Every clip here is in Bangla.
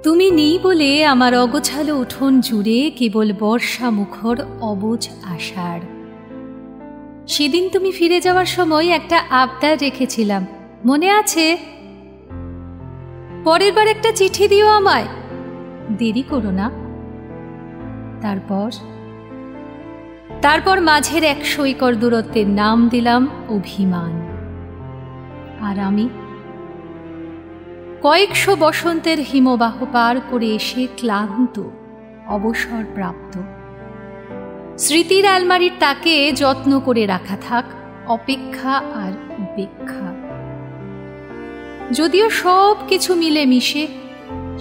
তুমি নেই বলে আমার অগোছালো উঠোন জুড়ে কেবল বর্ষা মুখর অবুঝ আষাঢ়। সেদিন তুমি ফিরে যাওয়ার সময় একটা আবদার রেখেছিলাম, মনে আছে? পরের বার একটা চিঠি দিও আমায়, দেরি করো না। তারপর মাঝের 100 একর দূরত্বের নাম দিলাম অভিমান। আর আমি কয়েকশো বসন্তের হিমবাহ পার করে এসে ক্লান্ত, অবসর প্রাপ্ত। স্মৃতির আলমারির তাকে যত্ন করে রাখা থাক অপেক্ষা আর উপেক্ষা। যদিও সব কিছু মিলে মিশে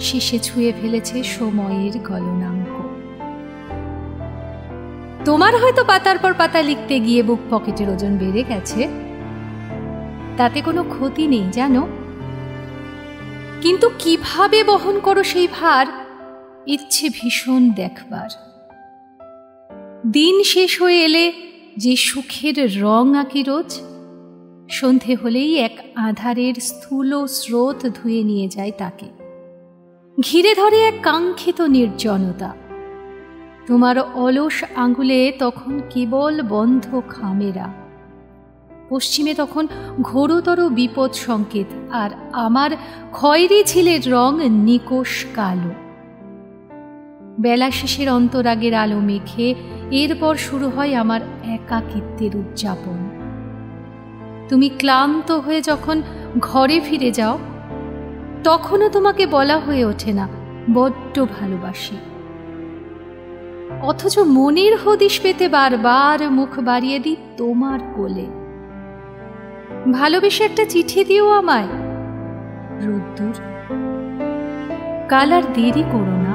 শেষে ছুঁয়ে ফেলেছে সময়ের গলনাঙ্ক। তোমার হয়তো পাতার পর পাতা লিখতে গিয়ে বুক পকেটের ওজন বেড়ে গেছে, তাতে কোনো ক্ষতি নেই জানো। কিন্তু কিভাবে বহন করো সেই ভার, ইচ্ছে ভীষণ দেখবার। দিন শেষ হয়ে এলে যে সুখের রং আঁকি রোজ, সন্ধে হলেই এক আধারের স্থূল স্রোত ধুয়ে নিয়ে যায় তাকে। ঘিরে ধরে এক কাঙ্ক্ষিত নির্জনতা। তোমার অলস আঙুলে তখন কেবল বন্ধ খামেরা। পশ্চিমে তখন ঘোরতর বিপদ সংকেত, আর আমার খয়েরি ঝিলের রং নিকোষ কালো। বেলা শেষের অন্তরাগের আলো মেখে এরপর শুরু হয় আমার একাকিত্বের উদযাপন। তুমি ক্লান্ত হয়ে যখন ঘরে ফিরে যাও, তখনও তোমাকে বলা হয়ে ওঠে না বড্ড ভালোবাসি। অথচ মনের হদিশ পেতে বারবার মুখ বাড়িয়ে দিই তোমার কোলে। ভালোবেসে একটা চিঠি দিও আমায়, রোদ্দুর। কাল আর দেরি করো না।